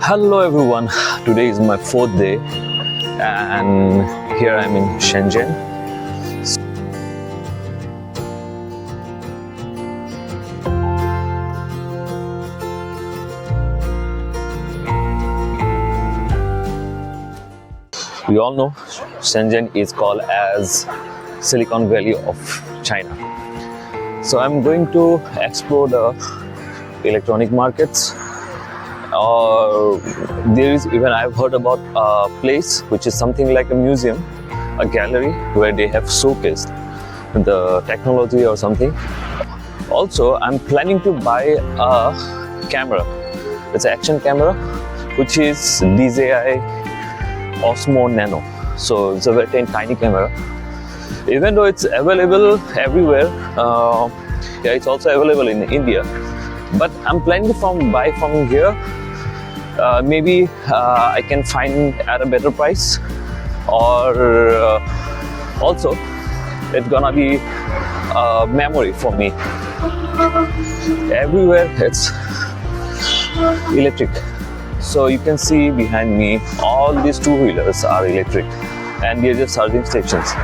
Hello everyone, today is my fourth day and here I'm in Shenzhen. We all know Shenzhen is called as Silicon Valley of China. So I'm going to explore the electronic markets. There is even, I've heard about a place which is something like a museum, a gallery where they have showcased the technology or something. Also, I'm planning to buy a camera. It's an action camera which is DJI Osmo Nano. So it's a very tiny camera. Even though it's available everywhere, it's also available in India. But I'm planning to buy from here. Maybe I can find at a better price, or also it's gonna be a memory for me. Everywhere it's electric. So you can see behind me, all these two-wheelers are electric and they're just charging stations.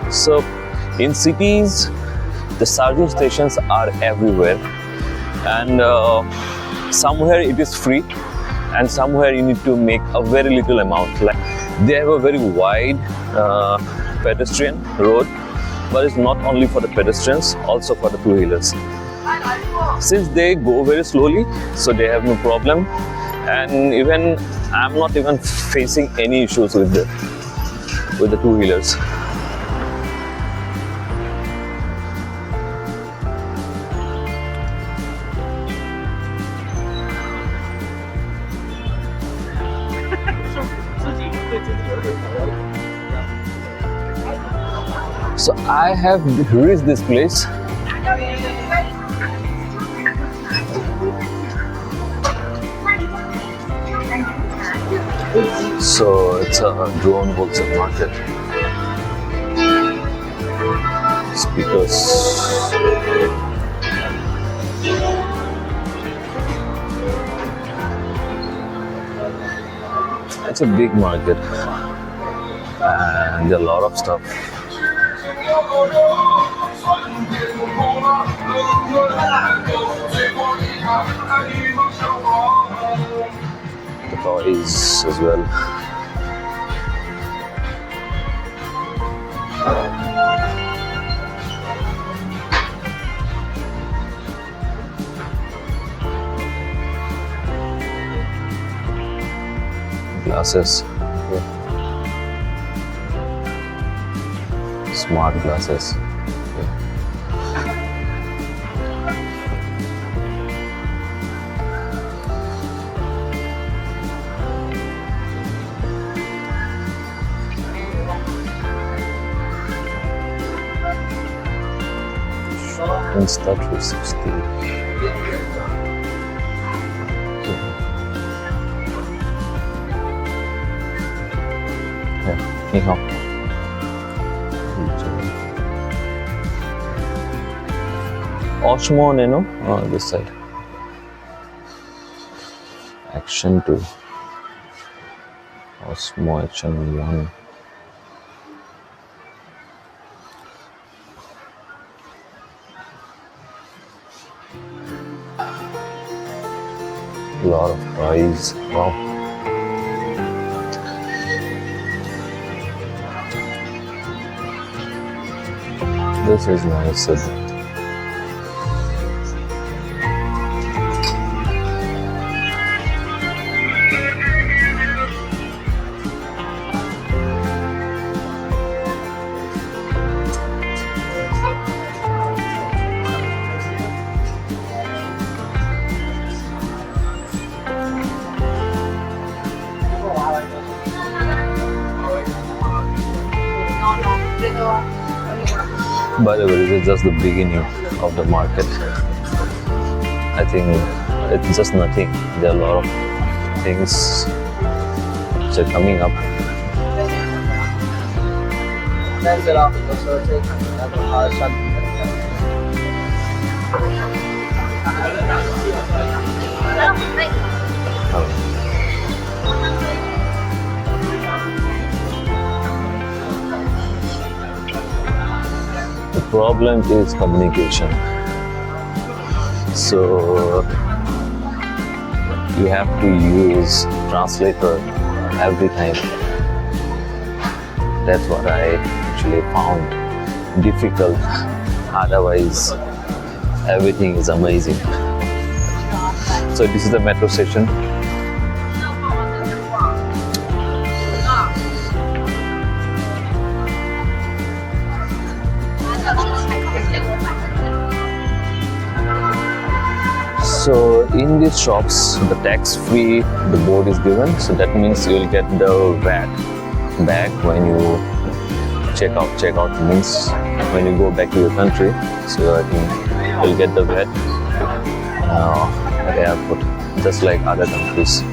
So in cities, the charging stations are everywhere, and somewhere it is free and somewhere you need to make a very little amount. Like they have a very wide pedestrian road, but it's not only for the pedestrians, also for the two-wheelers. Since they go very slowly, so they have no problem, and even I'm not even facing any issues with the two-wheelers. So I have reached this place. So it's a drone wholesale market. Speakers. It's a big market and a lot of stuff. The toys as well. Glasses. Okay. Smart glasses. Okay. Insta360. Yeah, 你好。Osmo Nano, this side. Action 2. Osmo Action 1. A lot of toys. Wow. This is nice. By the way, this is just the beginning of the market. I think it's just nothing. There are a lot of things which are coming up. problem is communication. So you have to use translator every time. That's what I actually found difficult. Otherwise, everything is amazing. So this is the metro station. So in these shops, the tax-free, the board is given. So that means you'll get the VAT back when you check out. Check out means when you go back to your country. So I think you'll get the VAT at the airport, just like other countries.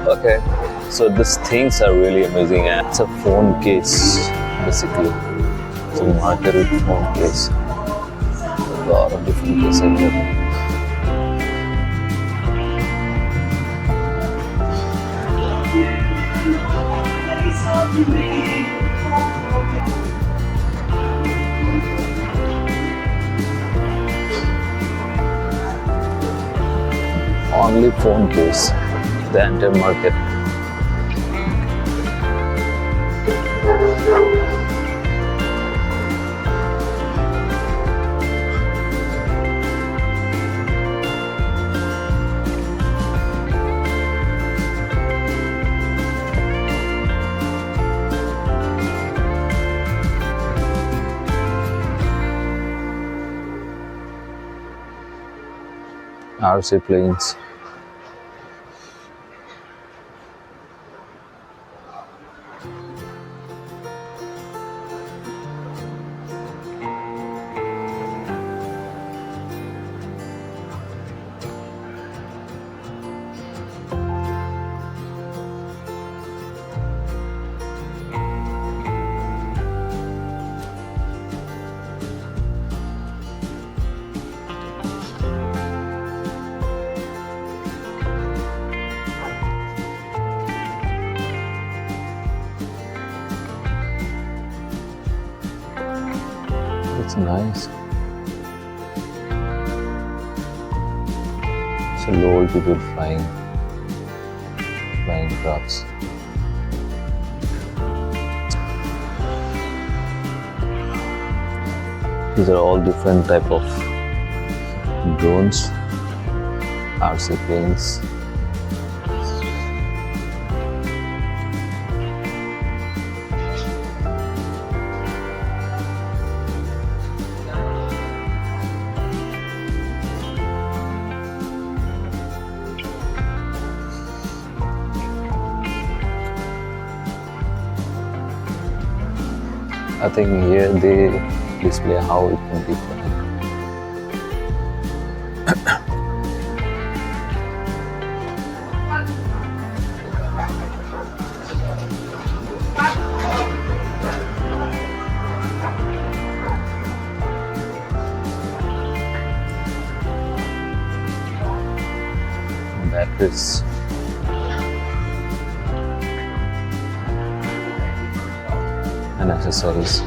Okay, so these things are really amazing, and it's a phone case basically. It's a marketed phone case. A lot of different cases here. Only phone case, the entire market. RC planes. It's nice. So low altitude flying crafts. These are all different type of drones, RC planes. I think here they display how it can be flying. Batteries. And accessories.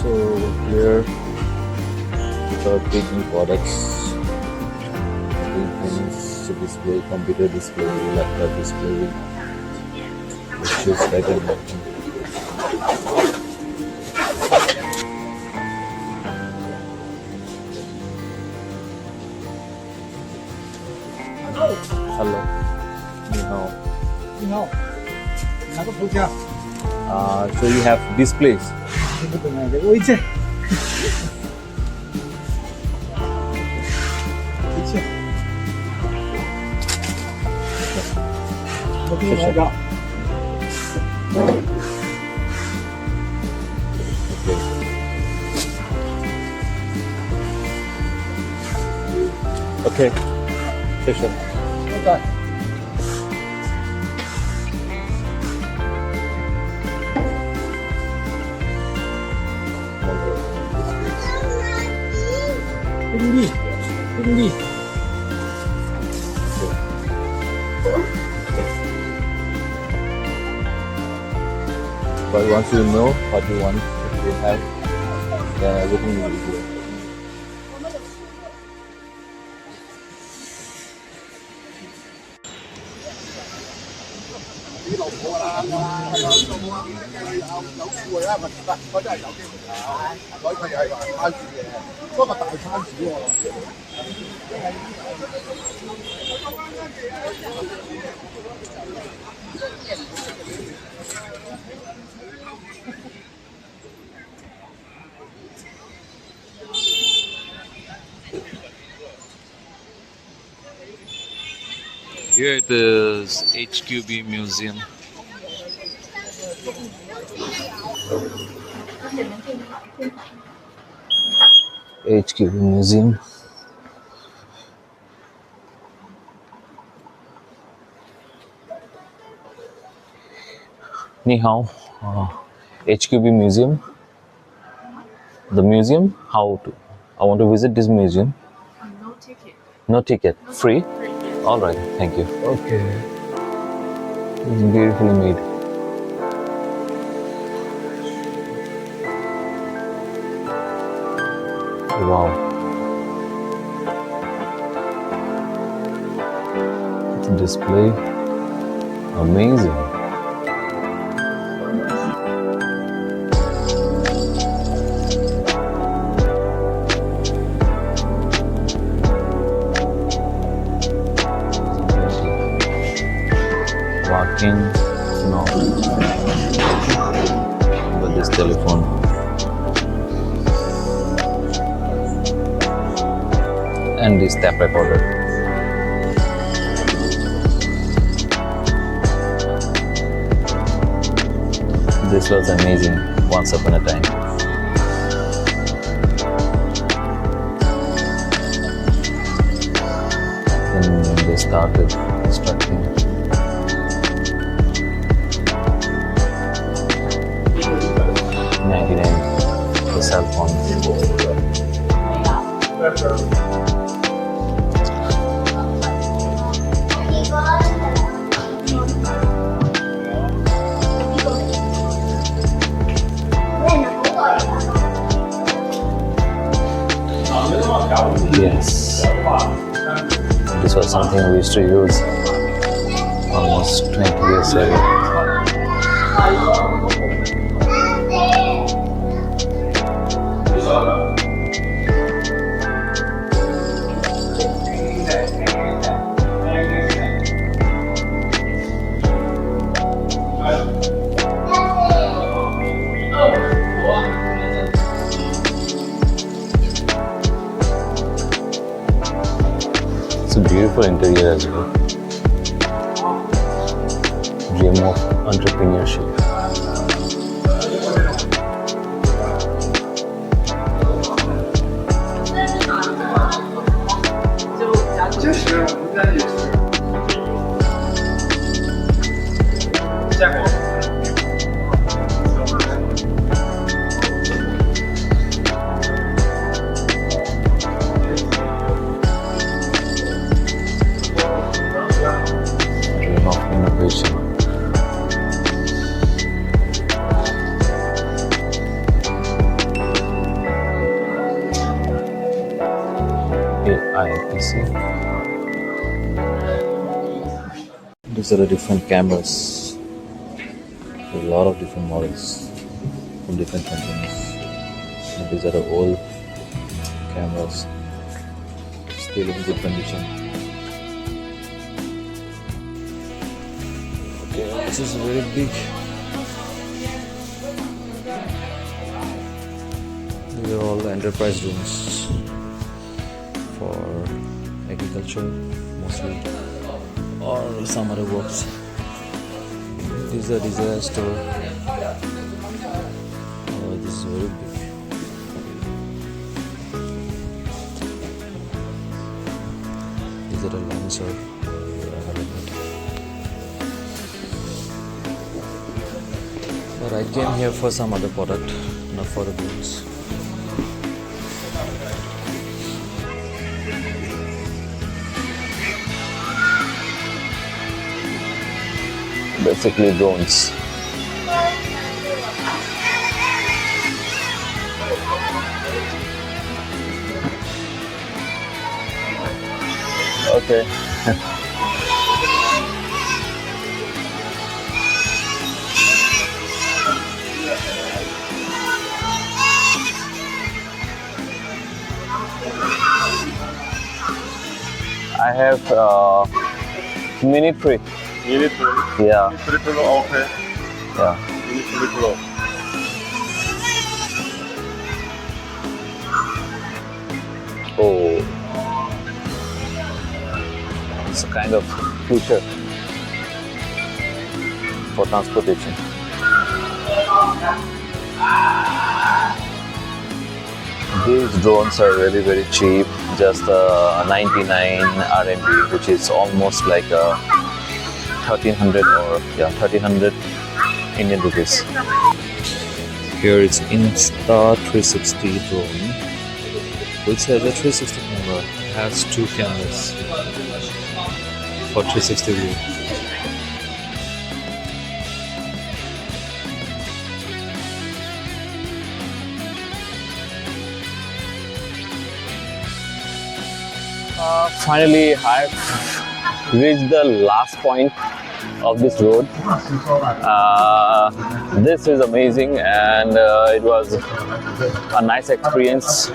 So here without taking products, things to display, computer display, laptop display, which is better than hello. 你好。你好，哪个头像？ So you have displays. 听不懂啊，这个位置。位置。我给你来个。 OK，谢谢。拜拜。宾利，宾利。 But once you know what you want, if you have, then everything will be good. Here it is, HQB Museum. HQB Museum. Ni hao, HQB Museum. The museum, how to? I want to visit this museum. No ticket. No ticket, free? Free. All right, thank you. Okay. It's beautifully made. Wow. The display. Amazing. Walking, no, but this telephone. And this tape recorder. This was amazing once upon a time. When they started constructing. 99, the cell phone. Yes, this was something we used to use almost 20 years ago. It's a beautiful interior as well. Dream of entrepreneurship. Dream of innovation. AIPC. These are the different cameras. A lot of different models from different companies. And these are the old cameras, still in good condition. Okay, this is very big. These are all enterprise rooms for agriculture mostly, or some other works. This is a Desire store. Oh, this is very big. Is it a lunch or? But I came here for some other product, not for the drones. Basically drones. Okay. I have Mini 3. Mini 3. Yeah, Mini 3 Pro, okay. yeah. Mini 3 Pro. Oh, it's a kind of future for transportation. These drones are really very cheap, just 99 RMB, which is almost like 1300 or 1300 Indian rupees. Here it's Insta360 drone, which has a 360 camera. It has 2 cameras for 360 view. Finally, I've reached the last point of this road. This is amazing, and it was a nice experience.